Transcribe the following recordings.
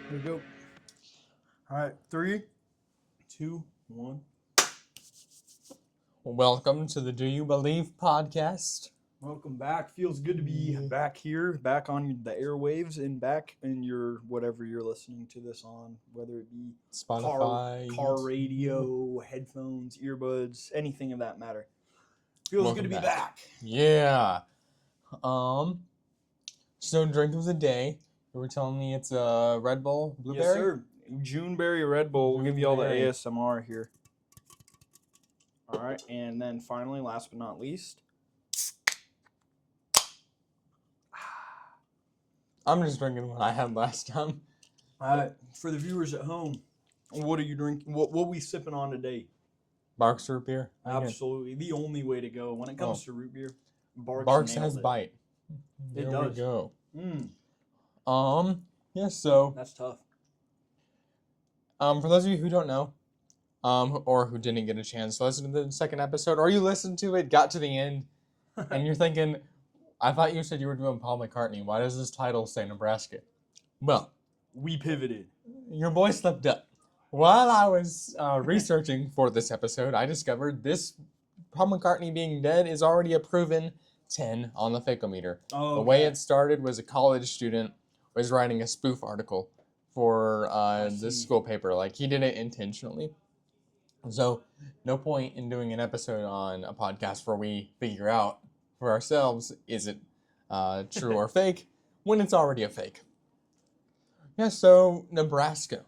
Here we go. All right, 3, 2, 1. Welcome to the Do You Believe podcast. Welcome back. Feels good to be back here, back on the airwaves, and back in your whatever you're listening to this on, whether it be Spotify, car radio, headphones, earbuds, anything of that matter. Feels good to be back. Yeah. So drink of the day. You were telling me it's a Red Bull blueberry? Yes, sir. Juneberry Red Bull. We'll give you all the ASMR here. All right, and then finally, last but not least, I'm just drinking what I had last time. all right, for the viewers at home, what are you drinking? What we sipping on today? Barks root beer. Absolutely, the only way to go when it comes to root beer. Barks has bite. It does. There we go. Yeah. So that's tough. For those of you who don't know, or who didn't get a chance to listen to the second episode, or you listened to it, got to the end, and you're thinking, I thought you said you were doing Paul McCartney. Why does this title say Nebraska? Well, we pivoted. Your boy slipped up. While I was researching for this episode, I discovered this Paul McCartney being dead is already a proven 10 on the fakeometer. Oh, the way it started was a college student was writing a spoof article for this school paper. Like, he did it intentionally. So, no point in doing an episode on a podcast where we figure out for ourselves, is it true or fake, when it's already a fake. Yeah, so Nebraska.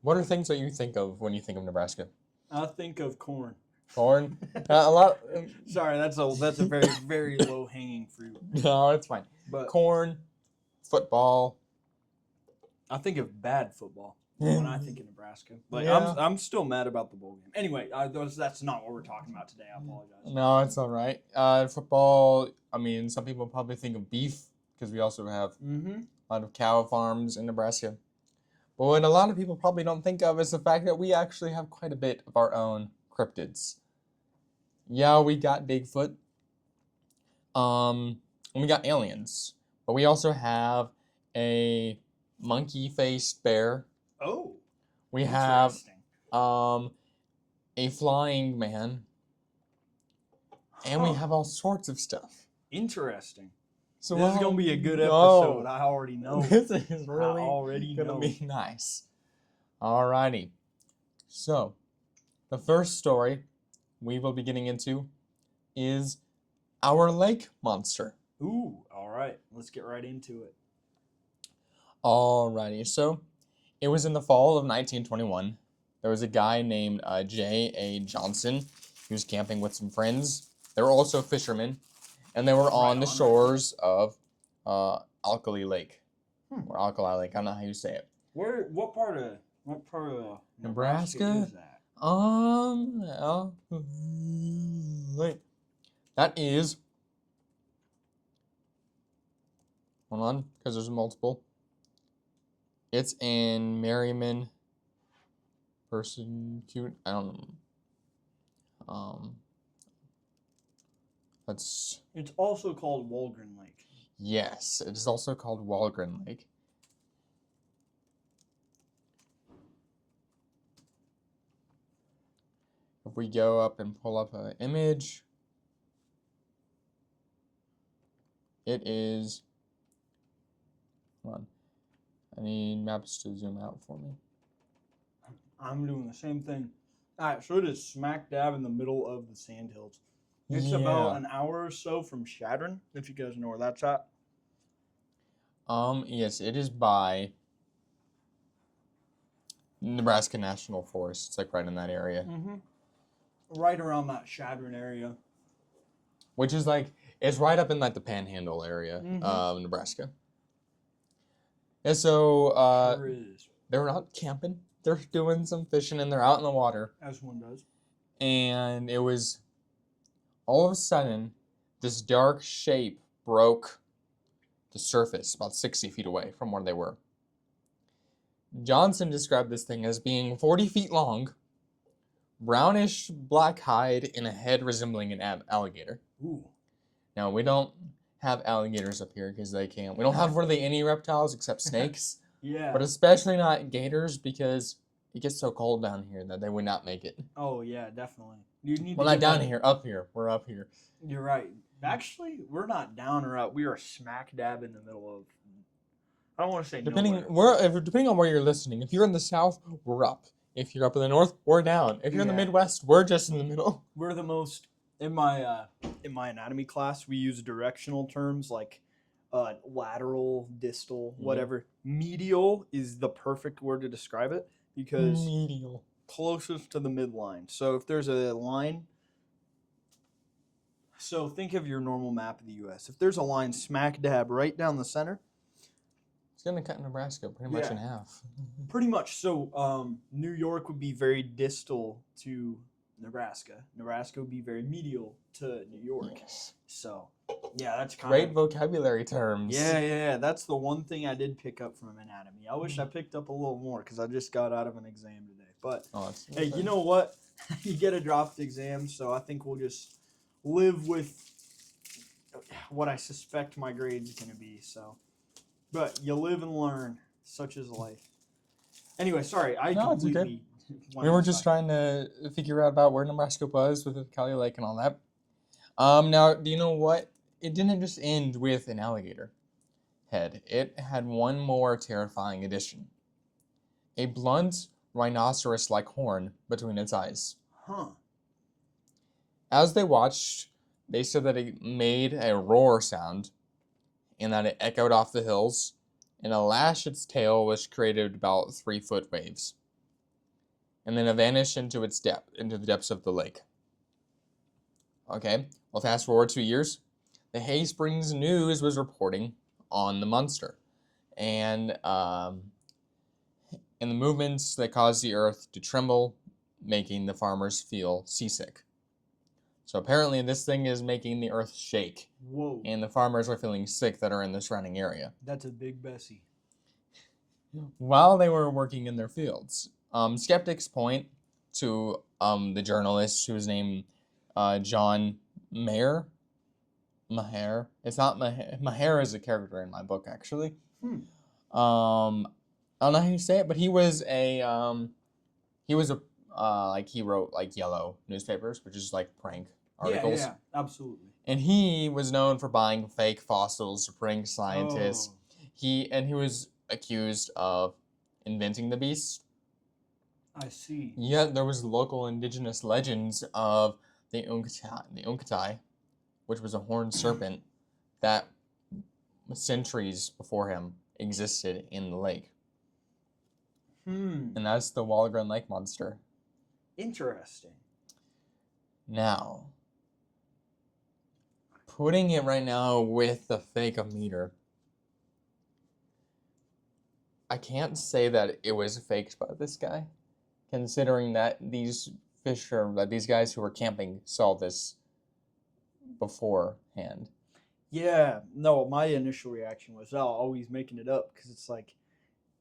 What are things that you think of when you think of Nebraska? I think of corn. Corn? A lot. Sorry, that's a very, very low-hanging fruit. No, it's fine. But corn, football. I think of bad football when I think of Nebraska. But Yeah. I'm still mad about the bowl game. Anyway, that's not what we're talking about today. I apologize. No, it's all right. Football, I mean, some people probably think of beef because we also have a lot of cow farms in Nebraska. But what a lot of people probably don't think of is the fact that we actually have quite a bit of our own cryptids. Yeah, we got Bigfoot. And we got aliens. But we also have a monkey-faced bear. Oh. We have a flying man. And we have all sorts of stuff. Interesting. So this is going to be a good episode. I already know. This is really going to be nice. Alrighty. So, the first story we will be getting into is our lake monster. Ooh, all right. Let's get right into it. Alrighty. So, it was in the fall of 1921. There was a guy named J.A. Johnson. He was camping with some friends. They were also fishermen. And they were on the shores of Alkali Lake. Or Alkali Lake. I don't know how you say it. What part of Nebraska is that? Wait. That is... Hold on, because there's multiple. It's in Merriman. Persecute. I don't know. It's also called Walgren Lake. Yes, it is also called Walgren Lake. If we go up and pull up an image, it is... Hold on. I need maps to zoom out for me. I'm doing the same thing. All right, so it is smack dab in the middle of the Sandhills. It's about an hour or so from Chadron, if you guys know where that's at. Yes, it is by Nebraska National Forest. It's like right in that area. Right around that Chadron area. Which is like, it's right up in like the Panhandle area of Nebraska. And so, Sure is. They're out camping. They're doing some fishing and they're out in the water. As one does. And it was... all of a sudden, this dark shape broke the surface about 60 feet away from where they were. Johnson described this thing as being 40 feet long, brownish black hide, and a head resembling an alligator. Ooh. Now, we don't have alligators up here because they can't. We don't have really any reptiles except snakes. Yeah. But especially not gators because it gets so cold down here that they would not make it. Oh yeah, definitely. You need Well, to not get down that- here, up here. We're up here. You're right. Actually, we're not down or up. We are smack dab in the middle of. I don't want to say Depending nowhere. depending on where you're listening. If you're in the south, we're up. If you're up in the north, we're down. If you're in the Yeah. Midwest, we're just in the middle. We're the most in my anatomy class. We use directional terms like lateral, distal, Yeah. whatever. Medial is the perfect word to describe it because Medial. closest to the midline. So if there's a line, so think of your normal map of the U.S. If there's a line smack dab right down the center, It's gonna cut Nebraska pretty much in half. pretty much. So New York would be very distal to Nebraska. Nebraska would be very medial to New York. Yes. So yeah, that's kind Great of vocabulary terms. yeah. That's the one thing I did pick up from anatomy. I wish I picked up a little more because I just got out of an exam today. But hey, you know what? You get a dropped exam, so I think we'll just live with what I suspect my grade's gonna be. So, but you live and learn. Such is life. Anyway, sorry, I No, it's okay. completely. We were just trying to figure out about where Nebraska was with the Cali Lake and all that. Now, do you know what? It didn't just end with an alligator head. It had one more terrifying addition. A blunt, rhinoceros-like horn between its eyes. Huh. As they watched, they said that it made a roar sound and that it echoed off the hills, and a lash its tail which created about 3-foot waves. And then it vanished into the depths of the lake. Okay, well, fast forward 2 years, the Hay Springs News was reporting on the monster, and the movements that caused the earth to tremble, making the farmers feel seasick. So apparently, this thing is making the earth shake, Whoa. and the farmers are feeling sick that are in the surrounding area. That's a big Bessie. While they were working in their fields, skeptics point to the journalist who was named John Maher. Maher. It's not Maher. Maher is a character in my book, actually. I don't know how you say it, but he was a like he wrote like yellow newspapers, which is like prank articles. Yeah, absolutely. And he was known for buying fake fossils to prank scientists. Oh. He was accused of inventing the beast. I see. Yet there was local indigenous legends of the Unkatai, which was a horned serpent that centuries before him existed in the lake. And that's the Walgren Lake Monster. Interesting. Now, putting it right now with the fake meter, I can't say that it was faked by this guy, considering that these guys who were camping saw this beforehand. Yeah, no, my initial reaction was, oh, always making it up because it's like,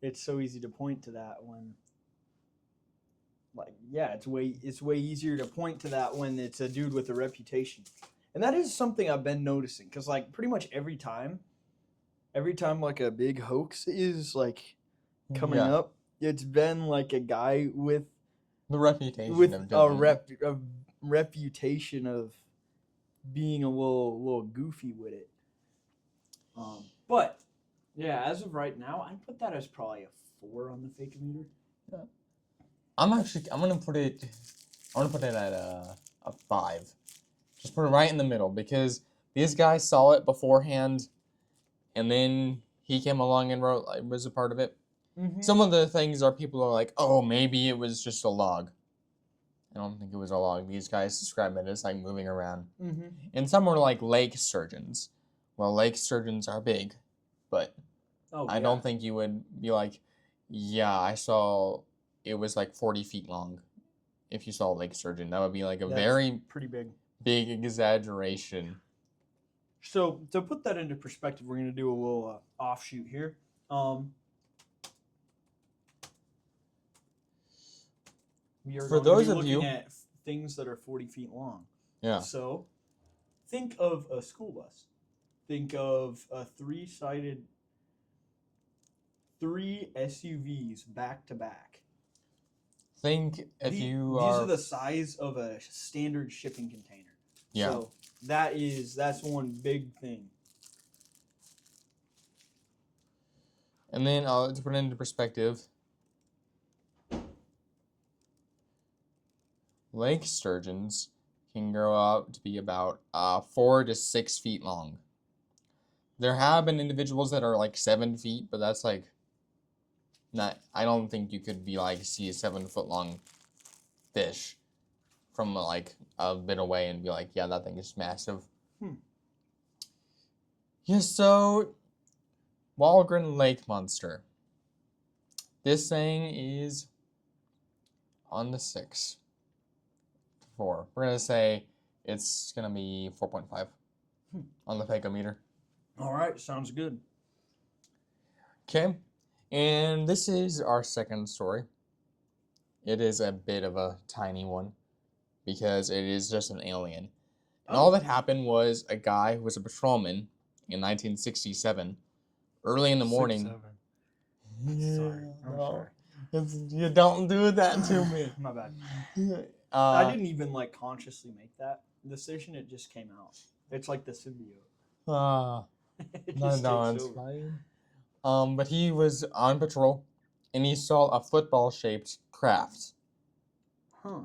it's so easy to point to that when, like, yeah, it's way easier to point to that when it's a dude with a reputation. And that is something I've been noticing because, like, pretty much every time like a big hoax is like coming up, it's been like a guy with the reputation a reputation of being a little goofy with it. But yeah, as of right now, I put that as probably a 4 on the fake meter. Yeah. I'm gonna put it at a 5. Just put it right in the middle because these guys saw it beforehand, and then he came along and was a part of it. Mm-hmm. Some of the things people are like, oh, maybe it was just a log. I don't think it was a log. These guys describe it as like moving around. Mm-hmm. And some were like lake sturgeons. Well, lake sturgeons are big, but I don't think you would be like, yeah, I saw it was like 40 feet long. If you saw a lake sturgeon, that would be like a pretty big exaggeration. So to put that into perspective, we're going to do a little offshoot here. We are For going those to be of looking you at things that are 40 feet long. Yeah. So think of a school bus. Think of a three-sided 3 SUVs back to back. Think if These are are the size of a standard shipping container. Yeah. So that's one big thing. And then to put it into perspective, lake sturgeons can grow up to be about 4 to 6 feet long. There have been individuals that are like 7 feet, but that's like not. I don't think you could be like see a 7-foot long fish from like a bit away and be like, yeah, that thing is massive. Yeah, so Walgren Lake Monster. This thing is on the 6. 4. We're gonna say it's gonna be 4.5 on the Fagometer. All right, sounds good. Okay, and this is our second story. It is a bit of a tiny one because it is just an alien. And all that happened was a guy who was a patrolman in 1967, early in the morning. 6'7". Sorry, I'm sorry. You don't do that to me. My bad. I I didn't even like consciously make that decision. It just came out. It's like the symbiote. It just No, takes it's over. fine. But he was on patrol, and he saw a football-shaped craft. Huh.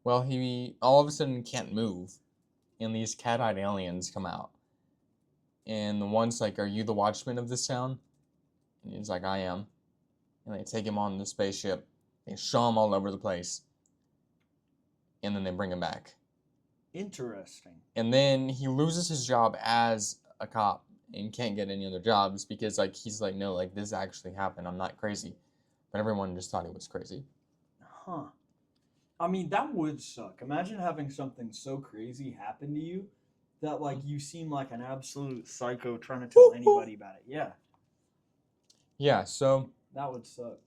Well, he all of a sudden can't move, and these cat-eyed aliens come out. And the one's like, "Are you the watchman of this town?" And he's like, "I am." And they take him on the spaceship. They show him all over the place. And then they bring him back. Interesting. And then he loses his job as a cop and can't get any other jobs because like he's like, no, like this actually happened. I'm not crazy. But everyone just thought he was crazy. Huh. I mean, that would suck. Imagine having something so crazy happen to you that like you seem like an absolute psycho trying to tell anybody about it. Yeah. Yeah, so that would suck.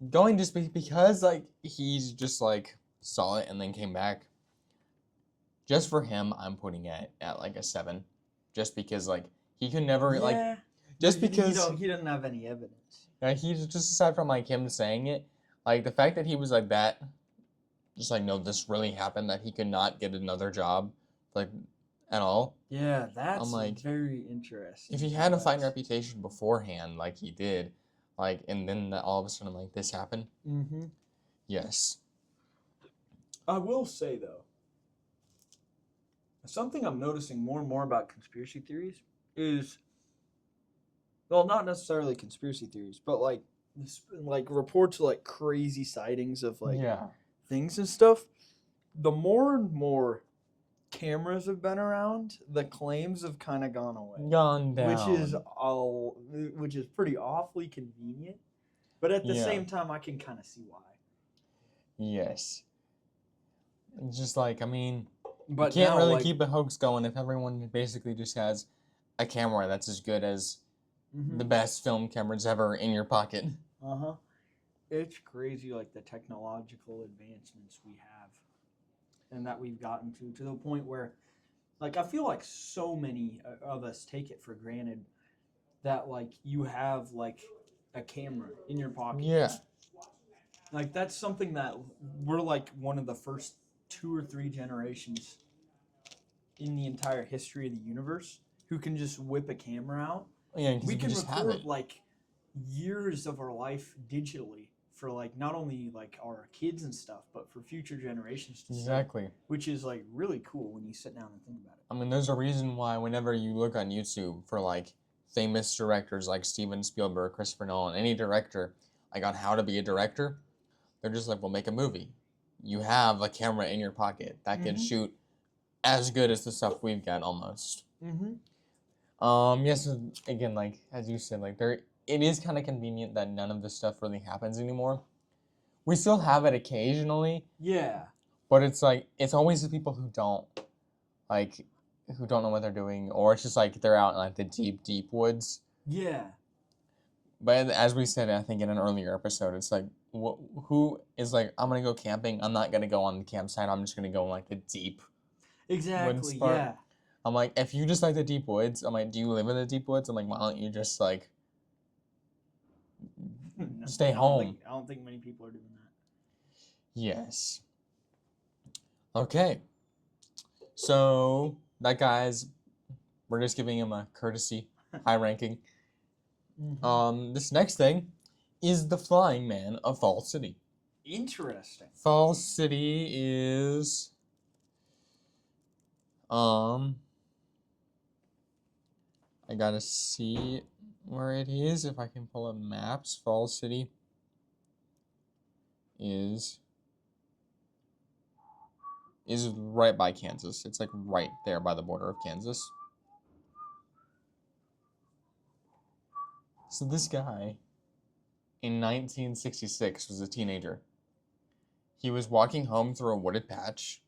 Going just because like he's just like saw it and then came back. Just for him, I'm putting it at like a 7, just because like he could never like just because he doesn't have any evidence. He's just aside from like him saying it, like the fact that he was like that, just like no, this really happened, that he could not get another job, like at all. Yeah, that's I'm like very interesting. If he had a fine reputation beforehand, like he did, like and then all of a sudden like this happened. Mm-hmm. Yes. I will say though, something I'm noticing more and more about conspiracy theories is, well, not necessarily conspiracy theories, but like reports of like crazy sightings of like things and stuff. The more and more cameras have been around, the claims have kind of gone away, gone down, which is pretty awfully convenient. But at the same time, I can kind of see why. Yes. Just like, I mean, but you can't really keep a hoax going if everyone basically just has a camera that's as good as the best film cameras ever in your pocket. Uh-huh. It's crazy, like, the technological advancements we have and that we've gotten to the point where, like, I feel like so many of us take it for granted that, like, you have, like, a camera in your pocket. Yeah. Like, that's something that we're, like, one of the first 2 or 3 generations in the entire history of the universe who can just whip a camera out. Yeah, we can record like years of our life digitally for like not only like our kids and stuff, but for future generations to see, which is like really cool when you sit down and think about it. I mean, there's a reason why whenever you look on YouTube for like famous directors like Steven Spielberg, Christopher Nolan, any director, like on how to be a director, they're just like, well, make a movie. You have a camera in your pocket that can shoot as good as the stuff we've got almost. Yes, again, like as you said, like it is kind of convenient that none of this stuff really happens anymore. We still have it occasionally. Yeah. But it's like it's always the people who don't know what they're doing, or it's just like they're out in like the deep woods. Yeah. But as we said, I think in an earlier episode, it's like who is like, I'm gonna go camping. I'm not gonna go on the campsite. I'm just gonna go in like the deep. Exactly. Yeah. I'm like, if you just like the deep woods, I'm like, do you live in the deep woods? I'm like, why don't you just like Stay home. I don't think many people are doing that. Yes. Okay. So that we're just giving him a courtesy, high ranking. This next thing is the Flying Man of Falls City. Interesting. Falls City is I gotta see where it is. If I can pull up maps, Falls City is right by Kansas. It's like right there by the border of Kansas. So this guy in 1966 was a teenager. He was walking home through a wooded patch.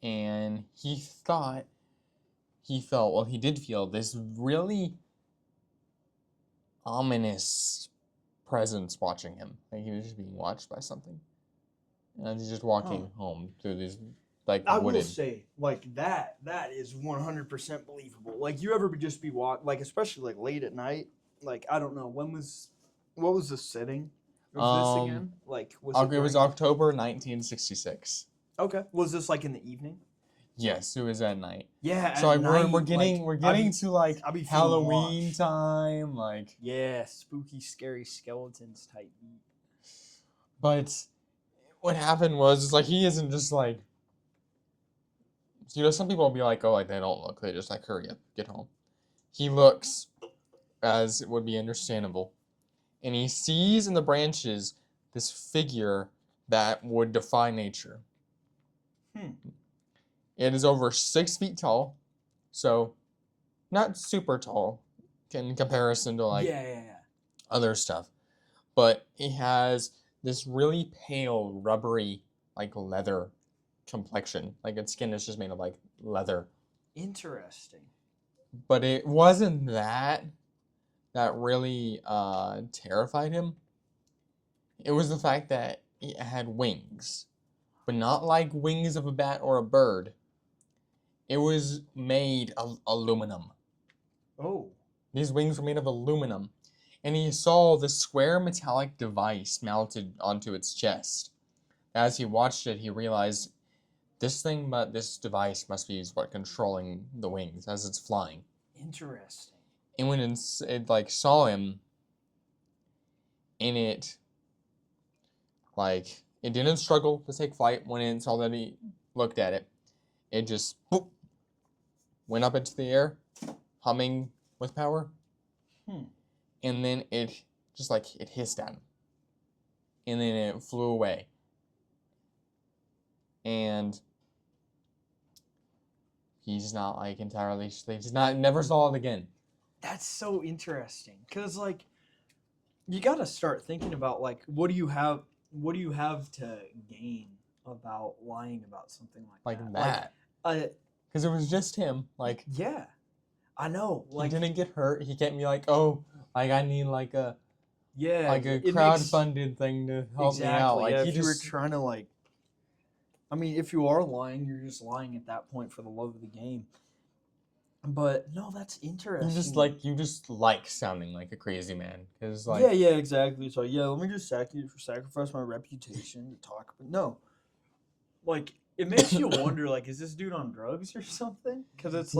And he did feel this really ominous presence watching him. Like he was just being watched by something. And he's just walking home through these wooded. I will say, that is 100% believable. Like, you ever just be especially late at night. Like, I don't know, what was the setting of this again? It was October 1966. Okay. Was this in the evening? Yes, it was at night. Yeah. So we're getting to Halloween time, yeah, spooky, scary skeletons type beat. But what happened was he isn't just some people will be like, oh, they don't look, they just hurry up, get home. He looks, as it would be understandable, and he sees in the branches this figure that would defy nature. It is over 6 feet tall, so not super tall in comparison to other stuff. But he has this really pale, rubbery, leather complexion. Its skin is just made of leather. Interesting. But it wasn't that really terrified him. It was the fact that it had wings, but not like wings of a bat or a bird. It was made of aluminum. Oh. These wings were made of aluminum. And he saw the square metallic device mounted onto its chest. As he watched it, he realized this device must be what's controlling the wings as it's flying. Interesting. And when it saw him, and it didn't struggle to take flight when it saw that he looked at it. It just went up into the air, humming with power. And then it just it hissed at him. And then it flew away. And he's not entirely, never saw it again. That's so interesting. Because you got to start thinking about what do you have to gain about lying about something like that? Because it was just him. Yeah, I know. He didn't get hurt. He can't be I need a crowd-funded thing to help me out. If you were trying to if you are lying, you're just lying at that point for the love of the game. But no, that's interesting. You just sounding like a crazy man, because yeah, exactly. So let me just sacrifice my reputation to talk. But no, it makes you wonder, is this dude on drugs or something? Because it's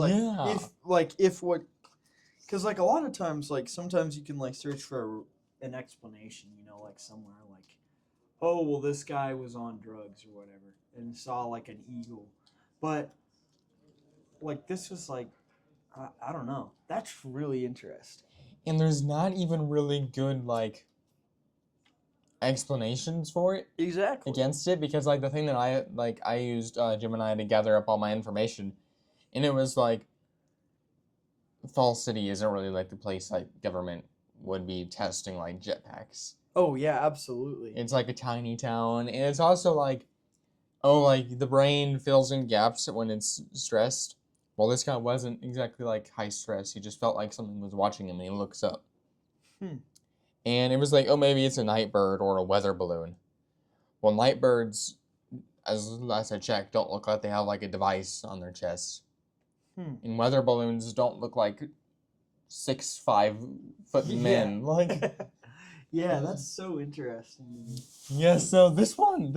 because a lot of times, sometimes you can search for an explanation, somewhere oh, well, this guy was on drugs or whatever and saw an eagle, but this was I don't know. That's really interesting. And there's not even really good explanations for it. Exactly. Against it, because the thing that I used Gemini to gather up all my information, and it was Falls City isn't really the place government would be testing jetpacks. Oh yeah, absolutely. It's a tiny town, and it's also the brain fills in gaps when it's stressed. Well, this guy wasn't exactly high stress. He just felt like something was watching him, and he looks up. And it was maybe it's a night bird or a weather balloon. Well, night birds, as last I checked, don't look like they have a device on their chest. And weather balloons don't look like 6'5" men. Yeah, that's so interesting to me. Yeah, so this one's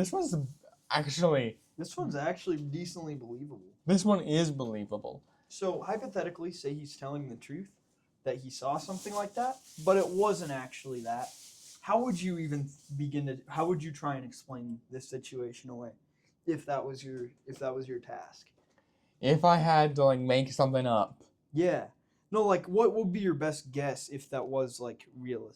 actually, This one's actually decently believable. this one is believable. So hypothetically, say he's telling the truth, that he saw something like that, but it wasn't actually that. How would you even how would you try and explain this situation away if that was your task? If I had to like make something up, Yeah. No, like what would be your best guess if that was like real?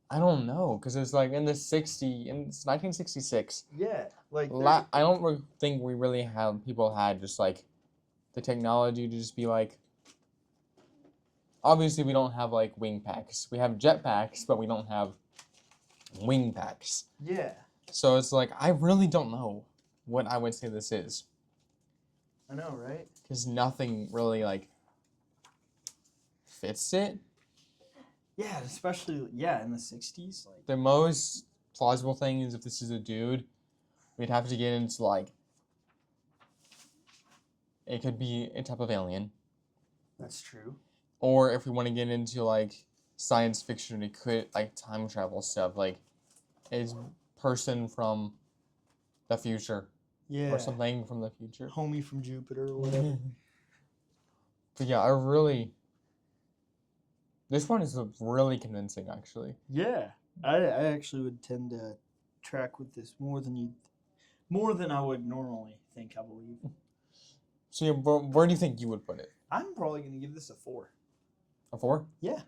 I don't know, because it's like in it's 1966. Yeah, like I don't think we really had people had just like the technology to just be like. Obviously, we don't have like wing packs. We have jet packs, but we don't have wing packs. yeah. So it's like I really don't know what I would say this is, I know, right? because nothing really like fits it. Yeah, especially in the 60s, like The most plausible thing is if this is a dude, we'd have to get into like it could be a type of alien. that's true. Or if we want to get into like science fiction, it could like time travel stuff, like a person from the future Yeah. or something from the future. Homie from Jupiter or whatever. But yeah, this one is really convincing, actually. Yeah. I actually would tend to track with this more than I would normally think, I believe. So yeah, where do you think you would put it? I'm probably going to give this a 4. A 4? Yeah.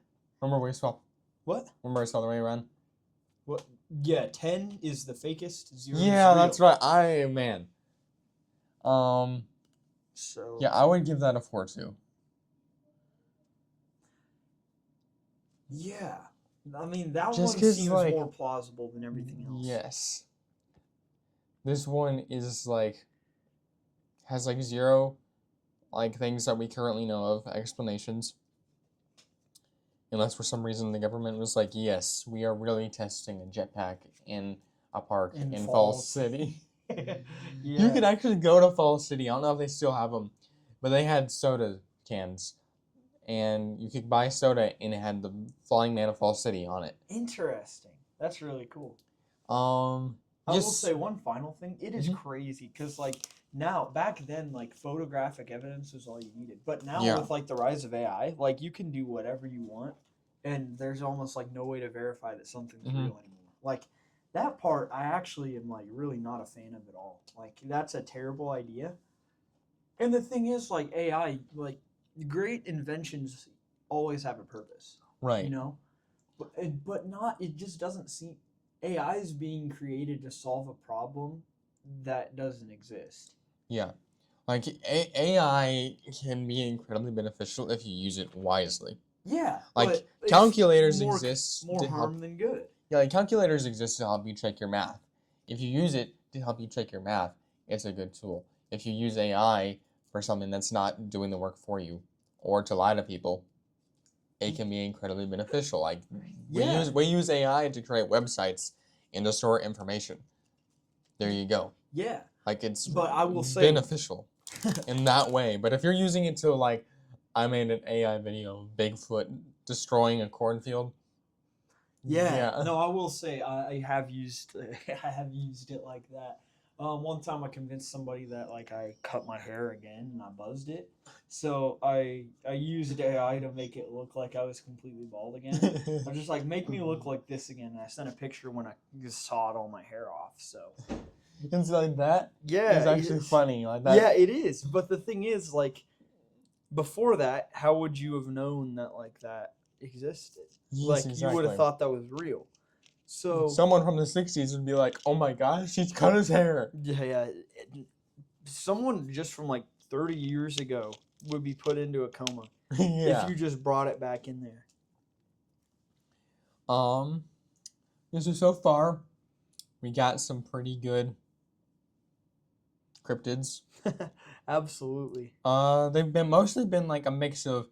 Remember we saw What? the way around? What? Yeah, 10 is the fakest, 0 Yeah, is real. that's right. Man. So Yeah, I would give that a 4 too. yeah. I mean, that Just one 'cause, seems like- more plausible than everything else. Yes. This one is like has like 0 like things that we currently know of, explanations. Unless for some reason the government was like, yes, we are really testing a jetpack in a park in Falls City. Yeah. You could actually go to Falls City. I don't know if they still have them, but they had soda cans. And you could buy soda and it had the Flying Man of Falls City on it. Interesting. That's really cool. I I will say one final thing. It is Mhm. crazy because like now, back then, like photographic evidence was all you needed. But now Yeah. with like the rise of AI, like you can do whatever you want, and there's almost like no way to verify that something's Mhm. real anymore. Like that part, I actually am like really not a fan of at all. Like that's a terrible idea. And the thing is, like AI, like great inventions always have a purpose. Right. You know, but not. It just doesn't seem. AI is being created to solve a problem that doesn't exist. Yeah. Like AI can be incredibly beneficial if you use it wisely. Yeah, Like but it's calculators more exist more to help. harm than good. Yeah, like calculators exist to help you check your math. If you use it to help you check your math, it's a good tool. If you use AI for something that's not doing the work for you, or to lie to people, it can be incredibly beneficial. Like Yeah. we use AI to create websites and to store information. There you go. Yeah, Like it's but I will say beneficial in that way. But if you're using it to like, I made an AI video of Bigfoot destroying a cornfield. yeah. No, I will say I have used I have used it like that. One time I convinced somebody that like I cut my hair again and I buzzed it. So I used AI to make it look like I was completely bald again. I was just like, make me look like this again. And I sent a picture when I just sawed all my hair off. So It's like that. yeah, It's actually funny. Like that. Yeah, it is. But the thing is, like, before that, how would you have known that like that existed? Yes, Like you would have thought that was real. So someone from the 60s would be like, oh my gosh, he's cut his hair. yeah, someone just from like 30 years ago would be put into a coma Yeah. if you just brought it back in there. So far, we got some pretty good cryptids. Absolutely. They've mostly been like a mix of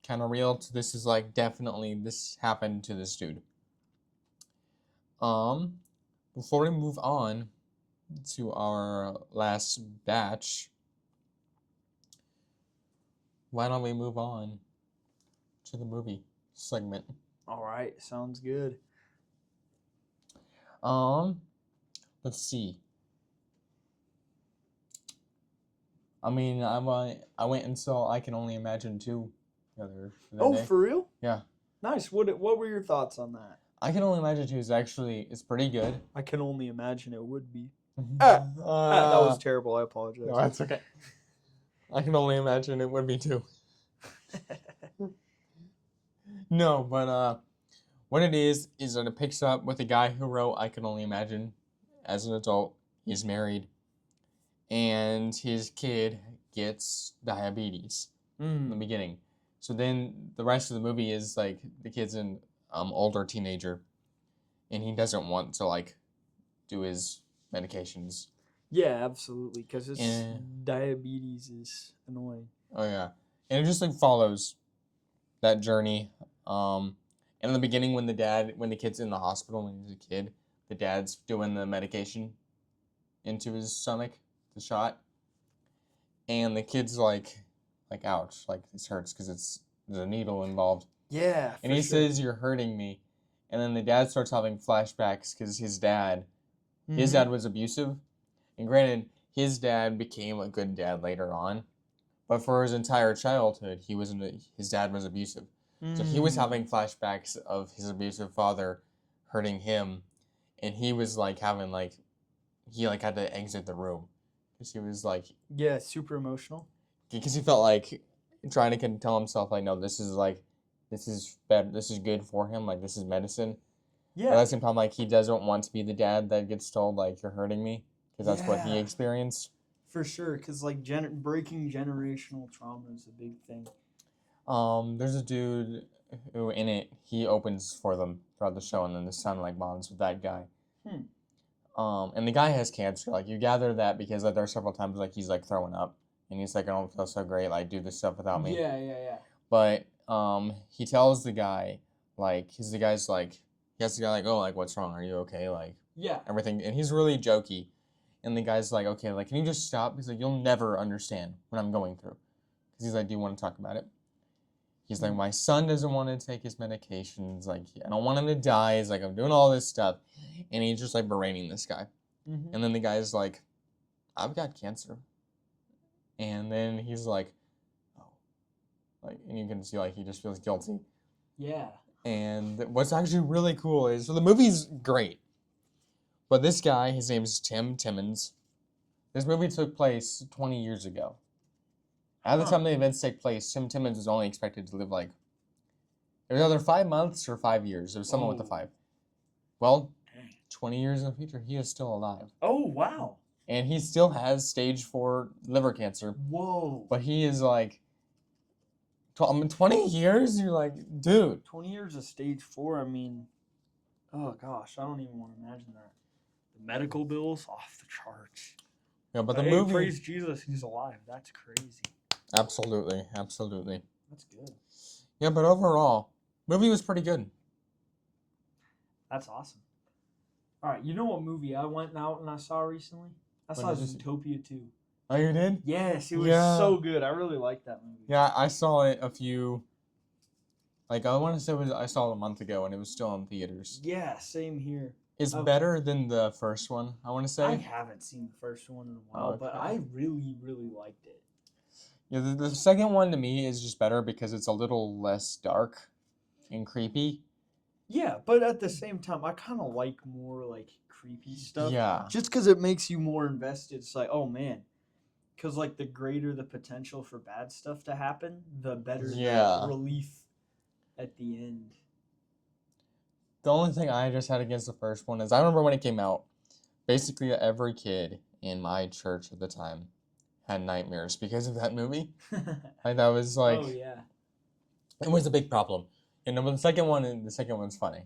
kind of real to this is like definitely this happened to this dude. Before we move on to our last batch, why don't we move on to the movie segment? All right, sounds good. Let's see. I mean, I went and saw I Can Only Imagine 2 the other day. For real? Yeah. Nice. What were your thoughts on that? I Can Only Imagine 2 is pretty good. I can only imagine it would be. That That was terrible. I apologize. No, that's okay. I can only imagine it would be too. No, but what it is that it picks up with the guy who wrote I Can Only Imagine as an adult. He's married, and his kid gets diabetes in the beginning. So then the rest of the movie is like the kid's an older teenager, and he doesn't want to like do his medications. Yeah, absolutely, because diabetes is annoying. Oh yeah, and it just like follows that journey. In the beginning, when the kid's in the hospital when he's a kid, the dad's doing the medication into his stomach, the shot, and the kid's like ouch, like this hurts because there's a needle involved. Yeah, and he says, "You're hurting me," and then the dad starts having flashbacks because his dad was abusive, and granted, his dad became a good dad later on, but for his entire childhood, his dad was abusive. So he was having flashbacks of his abusive father hurting him, and he was like having he had to exit the room because he was like super emotional. Because he felt like trying to tell himself like, no, this is bad, this is good for him, like this is medicine. Yeah. But at the same time, like he doesn't want to be the dad that gets told like you're hurting me because that's what he experienced. For sure, because like breaking generational trauma is a big thing. There's a dude who in it he opens for them throughout the show, and then the son like bonds with that guy. And the guy has cancer. Like you gather that because like there are several times like he's like throwing up, and he's like, I don't feel so great. Like do this stuff without me. Yeah. But he tells the guy like the guy's like he asks the guy like, oh, like what's wrong? Are you okay? Like everything, and he's really jokey. And the guy's like, okay, like can you just stop? He's like, you'll never understand what I'm going through. Because he's like, do you want to talk about it? He's like, my son doesn't want to take his medications. Like, I don't want him to die. He's like, I'm doing all this stuff. And he's just like berating this guy. And then the guy's like, I've got cancer. And then he's like, oh. Like, and you can see like he just feels guilty. Yeah. And what's actually really cool is, so the movie's great. But this guy, his name is Tim Timmons. This movie took place 20 years ago. At the time the events take place, Tim Timmons was only expected to live like, it was either 5 months or 5 years. It was someone with a 5. Well, 20 years in the future, he is still alive. Oh, wow. And he still has stage 4 liver cancer. Whoa. But he is like, 20 years? You're like, dude. 20 years of stage 4, I mean, oh gosh, I don't even want to imagine that. The medical bills, off the charts. Yeah, but the movie... praise Jesus, he's alive. That's crazy. Absolutely. That's good. Yeah, but overall, movie was pretty good. That's awesome. All right, you know what movie I went out and I saw recently? I saw Zootopia 2. Oh, you did? Yes, it was so good. I really liked that movie. Yeah, I saw it a few... Like, I want to say I saw it a month ago, and it was still in theaters. Yeah, same here. It's better than the first one, I want to say. I haven't seen the first one in a while, but I really, really liked it. Yeah, the second one to me is just better because it's a little less dark and creepy. Yeah, but at the same time, I kind of like more like creepy stuff. Yeah. Just because it makes you more invested. It's like, oh man. Because like the greater the potential for bad stuff to happen, the better the relief at the end. The only thing I just had against the first one is I remember when it came out, basically every kid in my church at the time had nightmares because of that movie. Like that was like, oh yeah, it was a big problem. And then the second one's funny.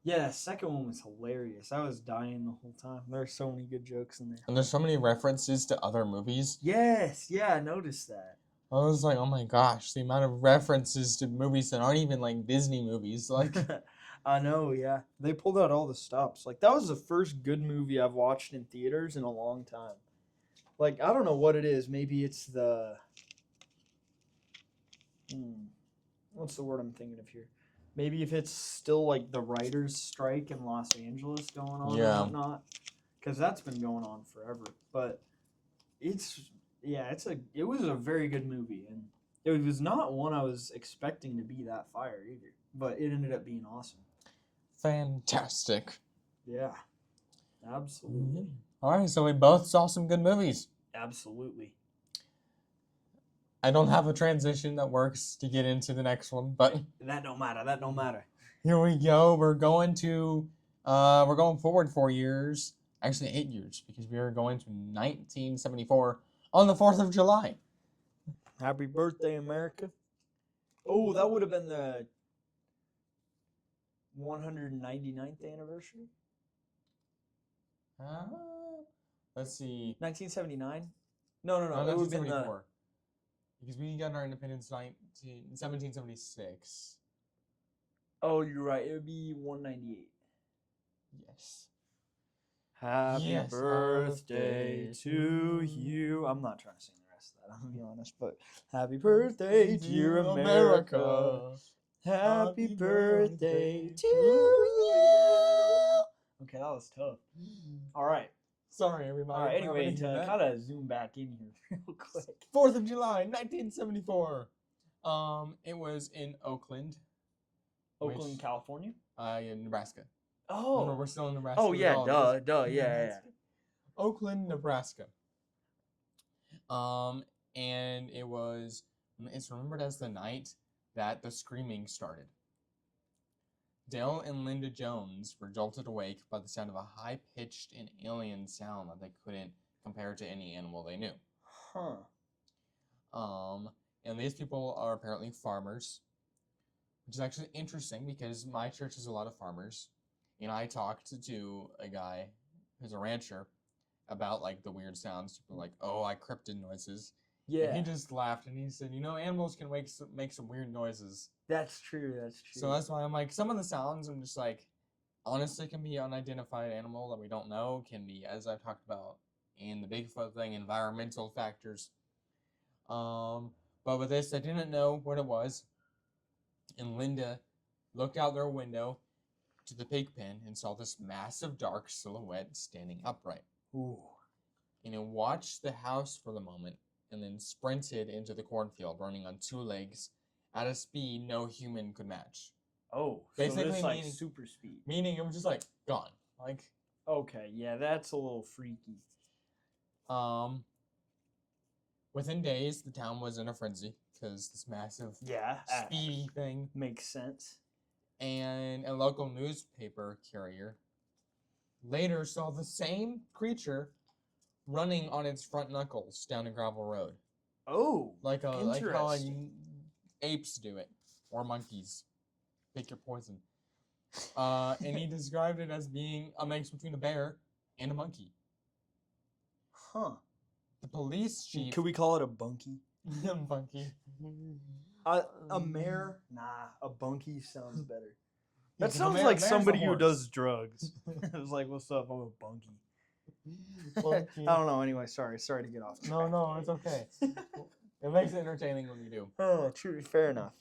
Yeah, the second one was hilarious. I was dying the whole time. There are so many good jokes in there. And there's so many references to other movies. Yes, yeah, I noticed that. I was like, oh my gosh, the amount of references to movies that aren't even like Disney movies. Like, I know, yeah. They pulled out all the stops. Like, that was the first good movie I've watched in theaters in a long time. Like, I don't know what it is. Maybe it's the... What's the word I'm thinking of here? Maybe if it's still like the writers' strike in Los Angeles going on Yeah. or whatnot, because that's been going on forever. But it was a very good movie, and it was not one I was expecting to be that fire either. But it ended up being awesome. Fantastic. Yeah, absolutely, All right, so we both saw some good movies. absolutely. I don't have a transition that works to get into the next one, but That don't matter. That don't matter. here we go. We're going forward 4 years, actually 8 years, because we are going to 1974 on the 4th of July. Happy birthday, America! Oh, that would have been the 199th anniversary. Let's see. 1979. No. No, It would have been the 1974. Because we got our independence 1776. Oh, you're right. It would be 198. Yes. Happy birthday to you. I'm not trying to sing the rest of that, I'm going to be honest. But happy birthday, dear America. Happy birthday to you. Okay, that was tough. All right. Sorry, everybody. All right, anyway, to kind of zoom back in here real quick. 4th of July, 1974. It was in Oakland. Oakland, California? In Nebraska. Oh. Remember, we're still in Nebraska. Oh, yeah, yeah. Oakland, Nebraska. And it's remembered as the night that the screaming started. Dale and Linda Jones were jolted awake by the sound of a high-pitched and alien sound that they couldn't compare to any animal they knew. Huh. And these people are apparently farmers, which is actually interesting because my church has a lot of farmers, and I talked to a guy who's a rancher about like the weird sounds. People are like, oh, I cryptid noises. Yeah. And he just laughed and he said, animals can make some weird noises. That's true. So that's why I'm like, some of the sounds I'm just like, honestly can be unidentified animal that we don't know, can be, as I've talked about in the Bigfoot thing, environmental factors. But with this, I didn't know what it was. And Linda looked out their window to the pig pen and saw this massive dark silhouette standing upright. Ooh. And it watched the house for the moment and then sprinted into the cornfield, running on 2 legs at a speed no human could match. Oh, basically so it's like meaning, super speed. Meaning it was just like gone. Like, okay, yeah, that's a little freaky. Within days, the town was in a frenzy because this massive, speedy thing makes sense. And a local newspaper carrier later saw the same creature running on its front knuckles down a gravel road. Oh, like how apes do it, or monkeys. Pick your poison. And he described it as being a mix between a bear and a monkey. Huh. The police chief. Could we call it a bunkie? Bunkie. A mare? Nah, a bunkie sounds better. That sounds like somebody who does drugs. It was like, what's up? I'm a bunkie. I don't know. Anyway, sorry to get off track. No, it's okay. It makes it entertaining when you do. Oh, true. Fair enough.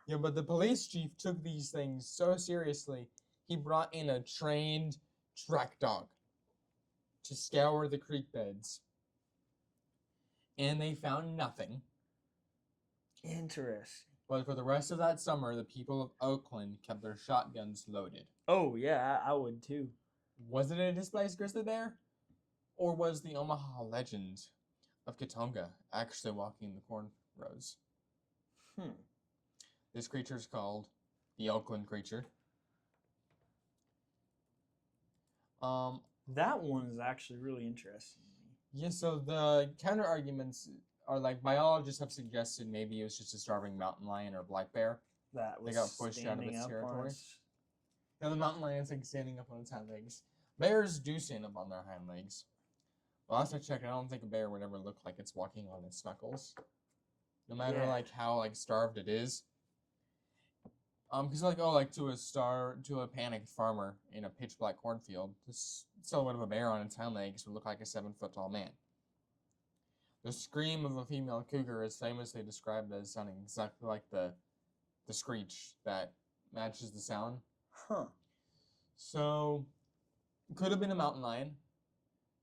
Yeah, but the police chief took these things so seriously, he brought in a trained track dog to scour the creek beds. And they found nothing. Interesting. But for the rest of that summer, the people of Oakland kept their shotguns loaded. Oh, yeah, I would too. Was it a displaced grizzly bear? Or was the Omaha legend of Katonga actually walking the corn rows? This creature is called the Oakland creature. That one is actually really interesting. Yeah, so the counter arguments are like biologists have suggested maybe it was just a starving mountain lion or black bear. They got pushed out of its territory. Now the mountain lion's like standing up on its hind legs. Bears do stand up on their hind legs. Last I checked, I don't think a bear would ever look like it's walking on its knuckles. No matter like how like starved it is. Because to a panicked farmer in a pitch black cornfield, this silhouette of a bear on its hind legs would look like a 7-foot-tall man. The scream of a female cougar is famously described as sounding exactly like the screech that matches the sound. Huh. So, it could have been a mountain lion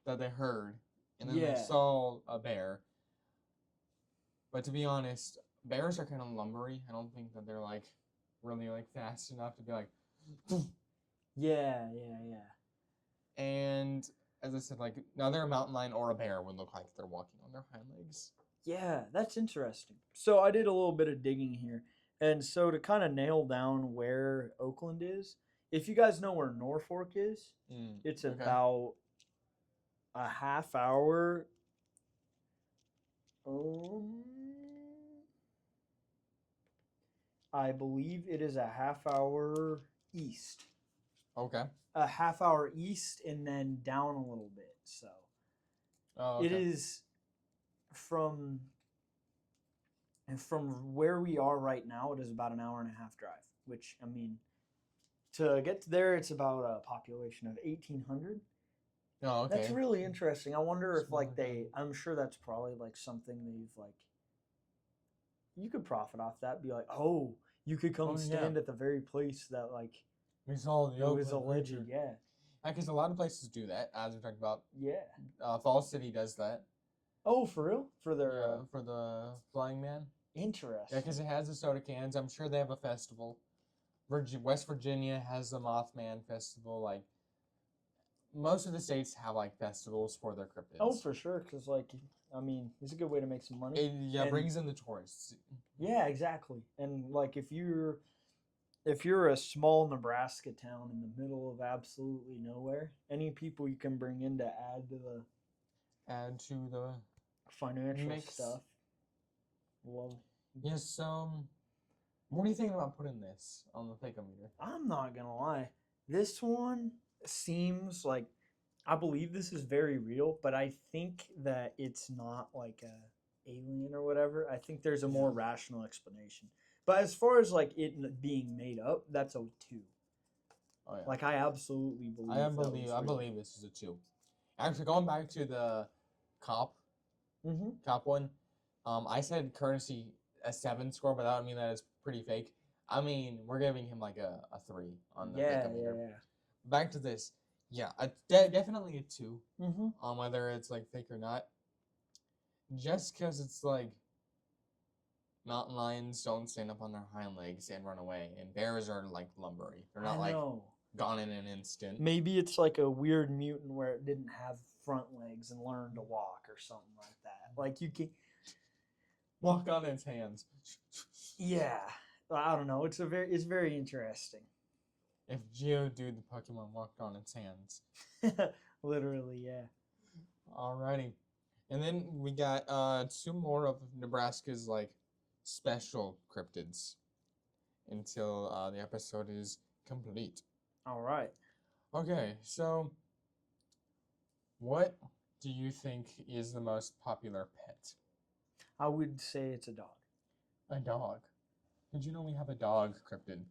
that they heard, and then Yeah. they saw a bear. But to be honest, bears are kind of lumbery. I don't think that they're like really like fast enough to be like. Yeah. And as I said, like neither a mountain lion or a bear would look like they're walking on their hind legs. Yeah, that's interesting. So I did a little bit of digging here. And so to kind of nail down where Oakland is, if you guys know where Norfolk is, it's okay. about a half hour. I believe it is a half hour east. Okay. A half hour east and then down a little bit. So okay. it is from where we are right now, it is about an hour and a half drive, which, I mean, to get there, it's about a population of 1,800. Oh, okay. That's really interesting. I wonder if, like, I'm sure that's probably, like, something they've, like, you could profit off that. Be like, oh, you could come stand at the very place that, like, we saw the it was alleged, yeah. Because a lot of places do that, as we talked about. Yeah. Falls City does that. Oh, for real? For their for the Flying Man. Interesting. Yeah, because it has the soda cans. I'm sure they have a festival. West Virginia has the Mothman Festival. Like most of the states have like festivals for their cryptids. Oh, for sure. Because like, I mean, it's a good way to make some money. It brings in the tourists. Yeah, exactly. And like, if you're a small Nebraska town in the middle of absolutely nowhere, any people you can bring in to add to the financial stuff. Love. Yes. So, what are you thinking about putting this on the Thacometer? I'm not gonna lie. This one seems like, I believe this is very real, but I think that it's not like a alien or whatever. I think there's a more rational explanation. But as far as like it being made up, that's a 2. Oh yeah. Like I absolutely believe. I believe this is a 2. Actually, going back to the cop one. I said currency a 7 score, but that would mean that it's pretty fake. I mean, we're giving him like a 3 on the Thacometer. Yeah. Back to this. Yeah, definitely a 2 on whether it's like fake or not. Just because it's like mountain lions don't stand up on their hind legs and run away, and bears are like lumbery. They're not like gone in an instant. Maybe it's like a weird mutant where it didn't have front legs and learned to walk or something like that. Like you can walk on its hands. Yeah, I don't know. It's very interesting. If Geodude the Pokemon walked on its hands. Literally, yeah. Alrighty. And then we got 2 more of Nebraska's like special cryptids until the episode is complete. All right. Okay, so what do you think is the most popular pet? I would say it's a dog. A dog? Did you know we have a dog cryptid?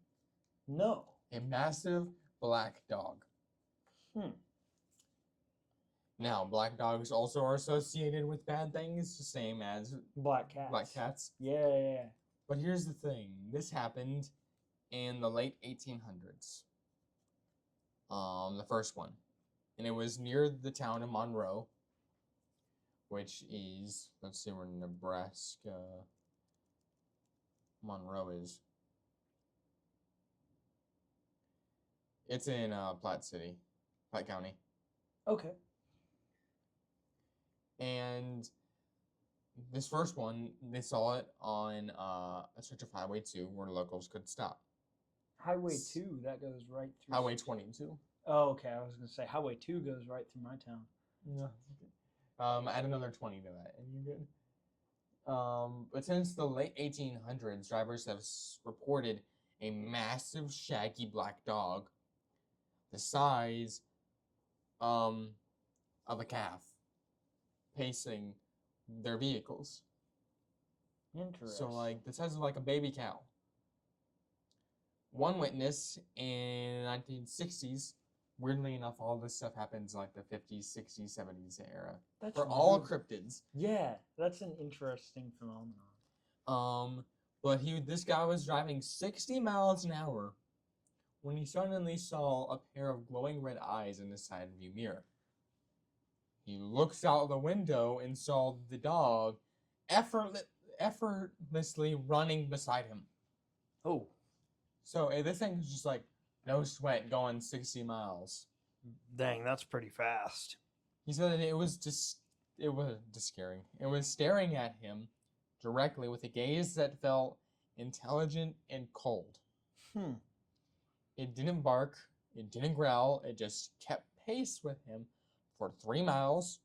No. A massive black dog. Now, black dogs also are associated with bad things, the same as black cats. Black cats. Yeah. But here's the thing. This happened in the late 1800s. The first one. And it was near the town of Monroe, which is, let's see where Nebraska Monroe is. It's in Platte County. Okay. And this first one, they saw it on a stretch of Highway 2 where locals could stop. Highway 2, that goes right through. Highway 22. Oh, okay. I was going to say Highway 2 goes right through my town. Yeah. Add another 20 to that, and you're good. But since the late 1800s, drivers have reported a massive shaggy black dog the size of a calf pacing their vehicles. Interesting. So, like, the size of like a baby cow. One witness in the 1960s, weirdly enough, all this stuff happens in like the 50s, 60s, 70s era. That's for all cryptids. Yeah, that's an interesting phenomenon. But this guy was driving 60 miles an hour when he suddenly saw a pair of glowing red eyes in his side view mirror. He looks out the window and saw the dog effortlessly running beside him. Oh. So this thing is just like no sweat going 60 miles. Dang, that's pretty fast. He said that it was scary. It was staring at him directly with a gaze that felt intelligent and cold. It didn't bark, it didn't growl, it just kept pace with him for 3 miles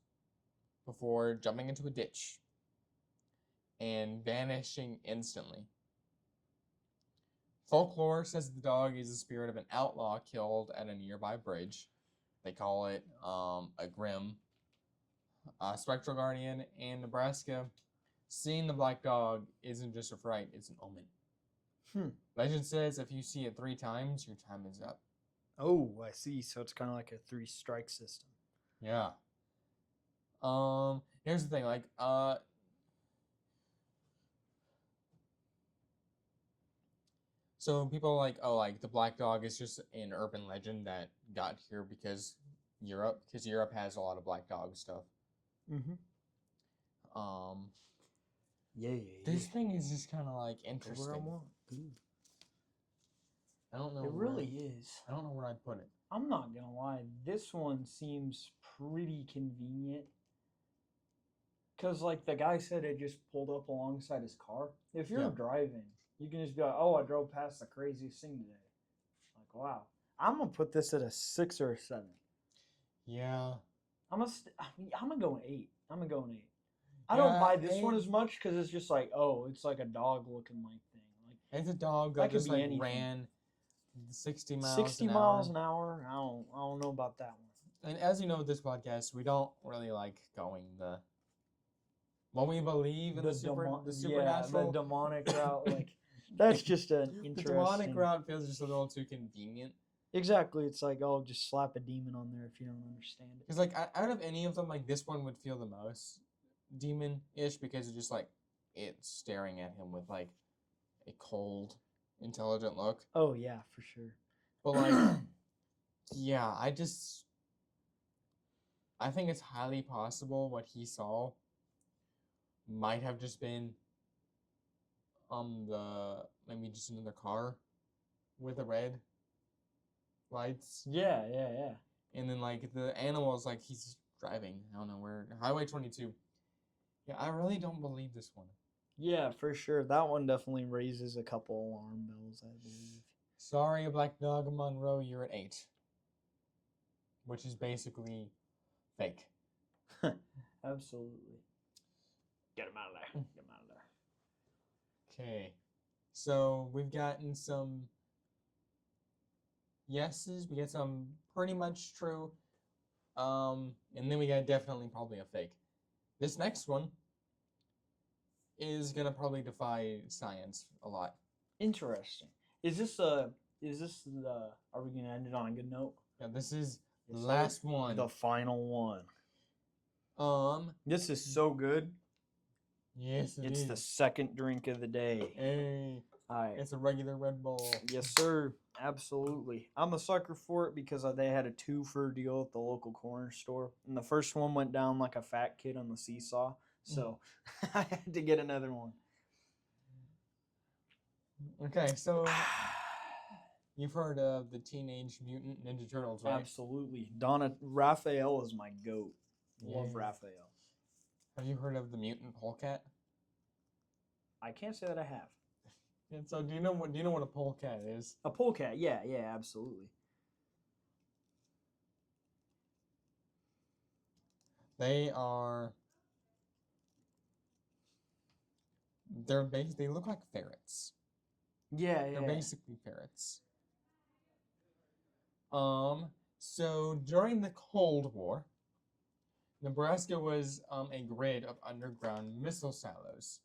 before jumping into a ditch and vanishing instantly. Folklore says the dog is the spirit of an outlaw killed at a nearby bridge. They call it a grim spectral guardian. In Nebraska, seeing the black dog isn't just a fright, it's an omen. Legend says if you see it 3 times, your time is up. Oh, I see. So it's kind of like a 3-strike system. Yeah. Here's the thing, like, so people are like, oh, like, the black dog is just an urban legend that got here because Europe has a lot of black dog stuff. This thing is just kind of, like, interesting. I don't know. It really is. I don't know where I'd put it. I'm not gonna lie. This one seems pretty convenient. Because, like, the guy said it just pulled up alongside his car. If you're driving, you can just be like, oh, I drove past the craziest thing today. Like, wow. I'm going to put this at a 6 or a 7. Yeah. I'm gonna go an 8. I don't buy this one as much because it's just like, oh, it's like a dog-looking like thing. Like, it's a dog that just like ran 60 miles 60 miles an hour. I don't know about that one. And as you know with this podcast, we don't really like going when we believe in the supernatural. Yeah, the demonic route. Like, that's just an interesting... The demonic route feels just a little too convenient. Exactly. It's like, oh, just slap a demon on there if you don't understand it. Because, like, out of any of them, like, this one would feel the most demon-ish because it's just, like, it's staring at him with, like, a cold, intelligent look. Oh, yeah, for sure. But, like, yeah, I think it's highly possible what he saw might have just been maybe just another car with the red lights. Yeah. And then, like, the animals, like, he's driving, I don't know where, Highway 22. Yeah, I really don't believe this one. Yeah, for sure. That one definitely raises a couple alarm bells, I believe. Sorry, Black Dog Monroe, you're at 8. Which is basically fake. Absolutely. Get him out of there. Okay. So, we've gotten some yeses. We get some pretty much true. And then we got definitely probably a fake. This next one is gonna probably defy science a lot. Interesting. Are we gonna end it on a good note? Yeah, this is the last one. The final one. This is so good. Yes, it's the second drink of the day. Hey. Alright. It's a regular Red Bull. Yes, sir. Absolutely. I'm a sucker for it because they had a 2-for deal at the local corner store. And the first one went down like a fat kid on the seesaw. So I had to get another one. Okay, so you've heard of the Teenage Mutant Ninja Turtles, right? Absolutely. Raphael is my goat. Love Raphael. Have you heard of the mutant polecat? I can't say that I have. And so, do you know what a polecat is? A polecat, yeah, absolutely. They look like ferrets. Yeah. They're basically ferrets. So during the Cold War, Nebraska was a grid of underground missile silos.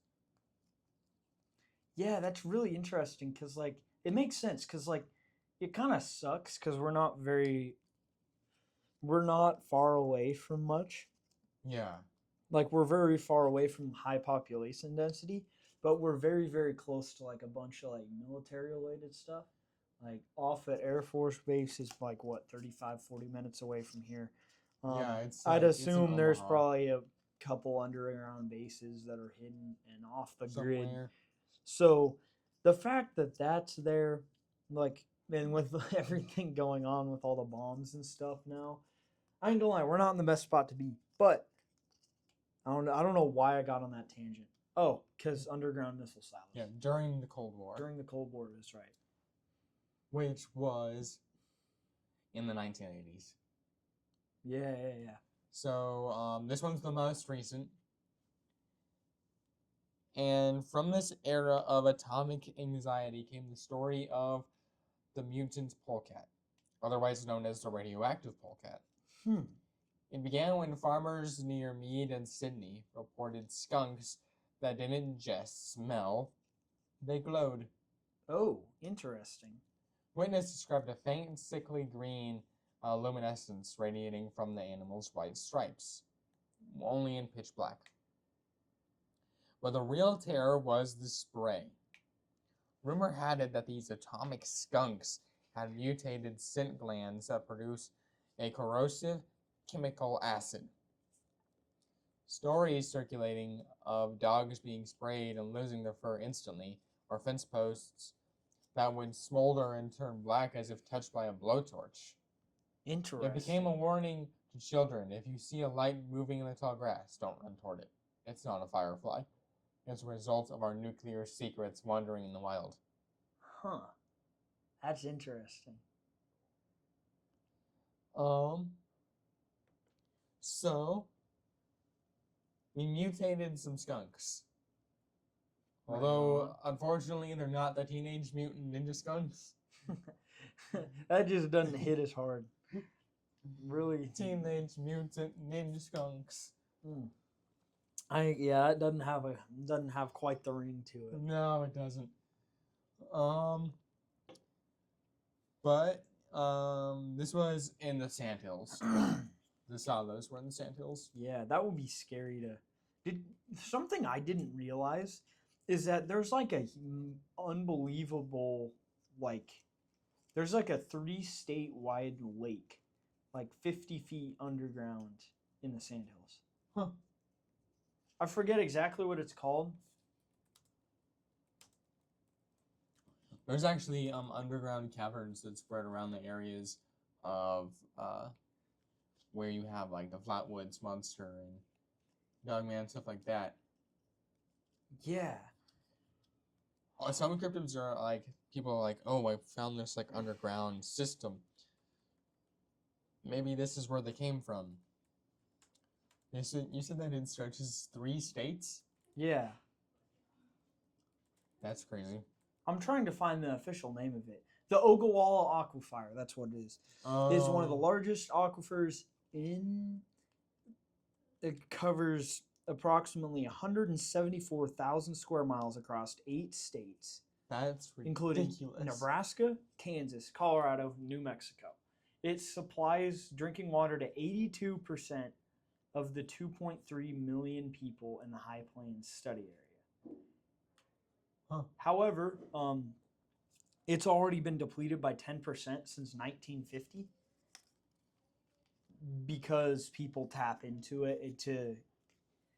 Yeah, that's really interesting because, like, it makes sense because, like, it kind of sucks because we're not far away from much. Yeah. Like, we're very far away from high population density, but we're very, very close to, like, a bunch of, like, military-related stuff. like off at Air Force Base is like what 35, 40 minutes away from here. Yeah, it's I'd it's in assume there's Omaha probably a couple underground bases that are hidden and off the grid. somewhere. So the fact that that's there, like, and with everything going on with all the bombs and stuff now, I ain't gonna lie, we're not in the best spot to be. But I don't know why I got on that tangent. Oh, because underground missile silos. Yeah, during the Cold War, During the Cold War, that's right. which was in the 1980s. Yeah. So this one's the most recent. And from this era of atomic anxiety came the story of the mutant polecat, otherwise known as the radioactive polecat. It began when farmers near Meade and Sydney reported skunks that didn't just smell, they glowed. Oh, interesting. Witness described a faint, sickly green luminescence radiating from the animal's white stripes, only in pitch black. But the real terror was the spray. Rumor had it that these atomic skunks had mutated scent glands that produce a corrosive chemical acid. Stories circulating of dogs being sprayed and losing their fur instantly, or fence posts that would smolder and turn black as if touched by a blowtorch. Interesting. It became a warning to children. If you see a light moving in the tall grass, don't run toward it. It's not a firefly. It's a result of our nuclear secrets wandering in the wild. Huh. That's interesting. So we mutated some skunks. Although, unfortunately, they're not the Teenage Mutant Ninja Skunks. That just doesn't hit as hard. Really. Teenage Mutant Ninja Skunks. It doesn't have quite the ring to it. No, it doesn't. But this was in the Sandhills. The silos were in the Sandhills. Yeah, that would be scary to. Something I didn't realize is that there's like a unbelievable there's like a 3-state wide lake, like 50 feet underground in the Sandhills. Huh. I forget exactly what it's called. There's actually underground caverns that spread around the areas of where you have like the Flatwoods Monster and Dogman, stuff like that. Yeah. Some cryptids are like, people are like, oh, I found this like underground system. Maybe this is where they came from. You said that it stretches 3 states? Yeah. That's crazy. I'm trying to find the official name of it. The Ogallala Aquifer, that's what it is. It's one of the largest aquifers it covers approximately 174,000 square miles across 8 states. That's ridiculous. Including Nebraska, Kansas, Colorado, New Mexico. It supplies drinking water to 82% of the 2.3 million people in the High Plains study area. Huh. However, it's already been depleted by 10% since 1950 because people tap into it to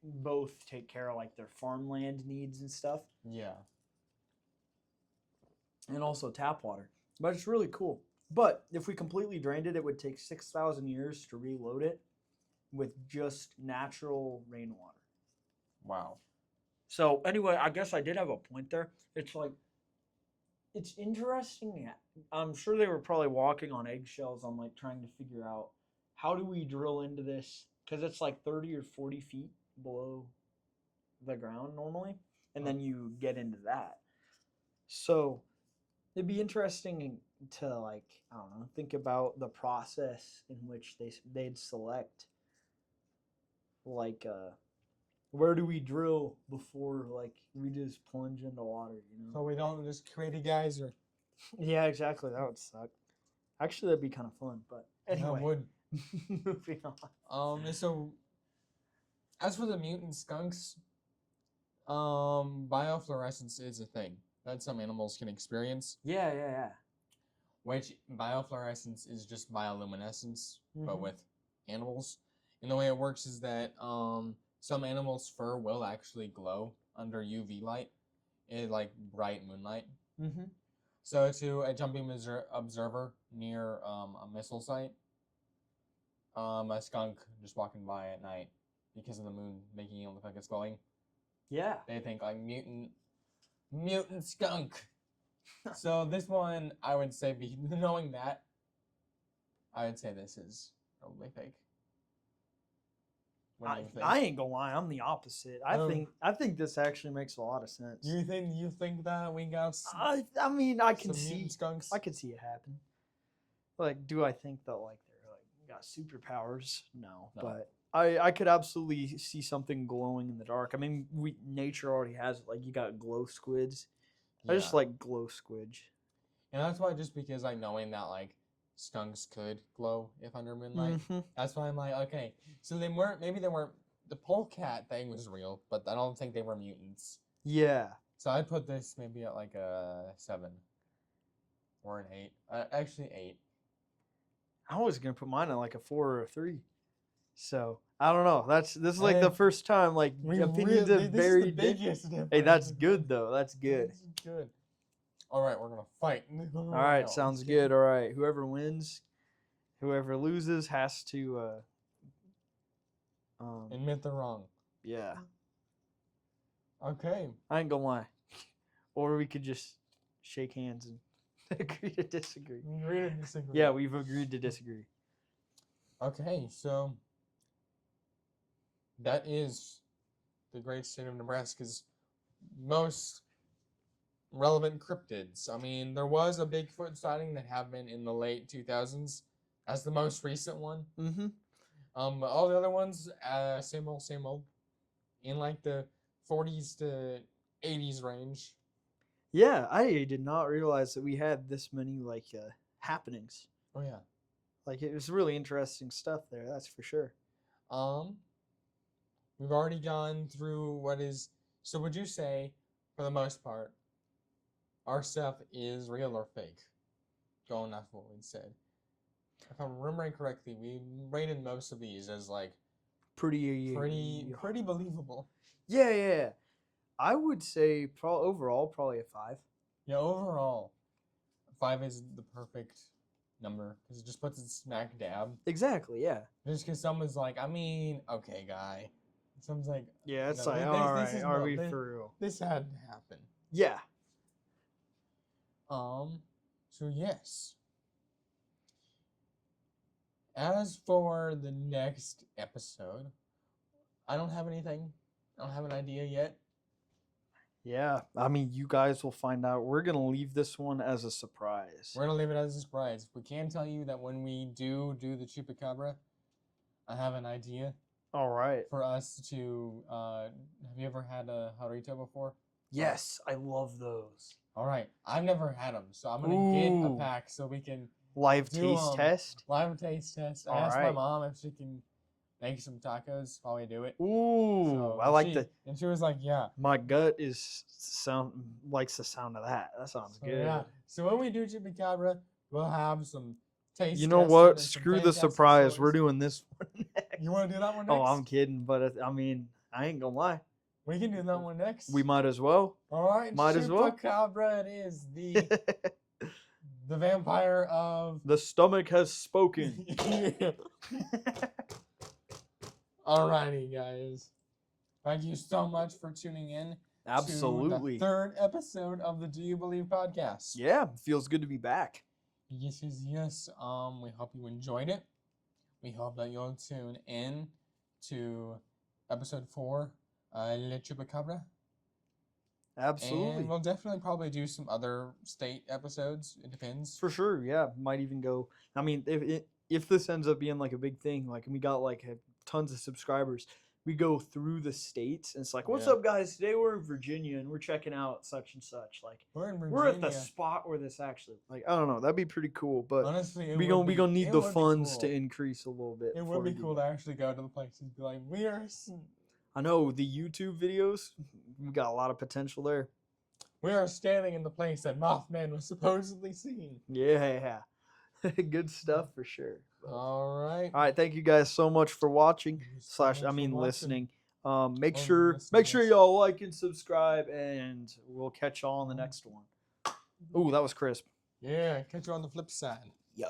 both take care of like their farmland needs and stuff. Yeah. And also tap water. But it's really cool. But if we completely drained it, it would take 6,000 years to reload it with just natural rainwater. Wow. So anyway, I guess I did have a point there. It's like, it's interesting. I'm sure they were probably walking on eggshells on like trying to figure out how do we drill into this, because it's like 30 or 40 feet below the ground normally, and then you get into that. So it'd be interesting to like, I don't know, think about the process in which they'd select like where do we drill before like we just plunge into water, you know? So we don't just create a geyser. Yeah, exactly. That would suck. Actually, that'd be kind of fun, but anyway. That would. Moving on. So as for the mutant skunks, biofluorescence is a thing that some animals can experience. Yeah. which biofluorescence is just bioluminescence, but Mhm. with animals. And the way it works is that some animals' fur will actually glow under UV light, in like bright moonlight. Mm-hmm. So to a jumping observer near a missile site, a skunk just walking by at night because of the moon making it look like it's glowing, Yeah. they think like mutant skunk. So this one, I would say, knowing that, I would say this is probably fake. What do you think? I ain't gonna lie, I'm the opposite. I think this actually makes a lot of sense. You think that we got I mean I can some see mutant skunks? I can see it happen. Like, do I think that like they're like got superpowers? No. But I could absolutely see something glowing in the dark. I mean, nature already has it. Like you got glow squids. I just like glow squidge. And that's why, just because knowing that like skunks could glow if under moonlight, that's why I'm like, okay, so maybe they weren't, the polecat thing was real, but I don't think they were mutants. Yeah. So I'd put this maybe at like a 7 or an 8. Actually 8. I was gonna put mine at like a 4 or a 3. So I don't know. This is like the first time like opinions have very different. Hey, that's good though. That's good. This is good. All right, we're gonna fight. All right, sounds good. All right, whoever wins, whoever loses has to admit they're wrong. Yeah. Okay. I ain't gonna lie. Or we could just shake hands and agree to disagree. Agree to disagree. Yeah, we've agreed to disagree. Okay, so that is the great state of Nebraska's most relevant cryptids. I mean, there was a Bigfoot sighting that happened in the late 2000s. That's the most recent one. Mm-hmm. All the other ones, same old. In like the 40s to 80s range. Yeah, I did not realize that we had this many like happenings. Oh yeah. Like it was really interesting stuff there, that's for sure. We've already gone through what is, so would you say, for the most part, our stuff is real or fake? Going off what we said. If I'm remembering correctly, we rated most of these as like pretty believable. Yeah. I would say overall probably a 5. Yeah, overall, 5 is the perfect number because it just puts it smack dab. Exactly, yeah. Just because someone's like, I mean, okay, guy. Someone's like, yeah, it's like, all right, are we for real? This had to happen. Yeah. So yes. As for the next episode, I don't have anything. I don't have an idea yet. Yeah, I mean, you guys will find out. We're going to leave this one as a surprise. We're going to leave it as a surprise. We can tell you that when we do the chupacabra, I have an idea. All right. For us to, have you ever had a jarrito before? Yes, I love those. All right. I've never had them, so I'm going to get a pack so we can live taste test. Live taste test. I asked my mom if she can make some tacos while we do it. Ooh, so I like that. And she was like, "Yeah." My gut likes the sound of that. That sounds good. Yeah. So when we do chupacabra, we'll have some taste. You know what? Screw the surprise. We're doing this one next. You want to do that one next? Oh, I'm kidding, but I mean, I ain't gonna lie. We can do that one next. We might as well. All right. Might as well. Chupacabra, it is the vampire of the stomach has spoken. Alrighty, guys. Thank you so much for tuning in. Absolutely. To the 3rd episode of the Do You Believe podcast. Yeah, feels good to be back. Yes. We hope you enjoyed it. We hope that you'll tune in to episode 4, Le Chupacabra. Absolutely. And we'll definitely probably do some other state episodes. It depends. For sure, yeah. Might even go. I mean, if this ends up being like a big thing, like we got like tons of subscribers, we go through the states and it's like, what's up, guys? Today we're in Virginia and we're checking out such and such. Like we're in Virginia. We're at the spot where this actually, like, I don't know, that'd be pretty cool. But honestly, we gonna need the funds to increase a little bit. It would be cool to actually go to the place and be like, I know the YouTube videos, we got a lot of potential there. We are standing in the place that Mothman was supposedly seen. Yeah. Good stuff for sure. All right. All right, thank you guys so much for watching listening. Make sure y'all like and subscribe, and we'll catch y'all on the next one. Ooh, that was crisp. Yeah, catch you on the flip side. Yeah.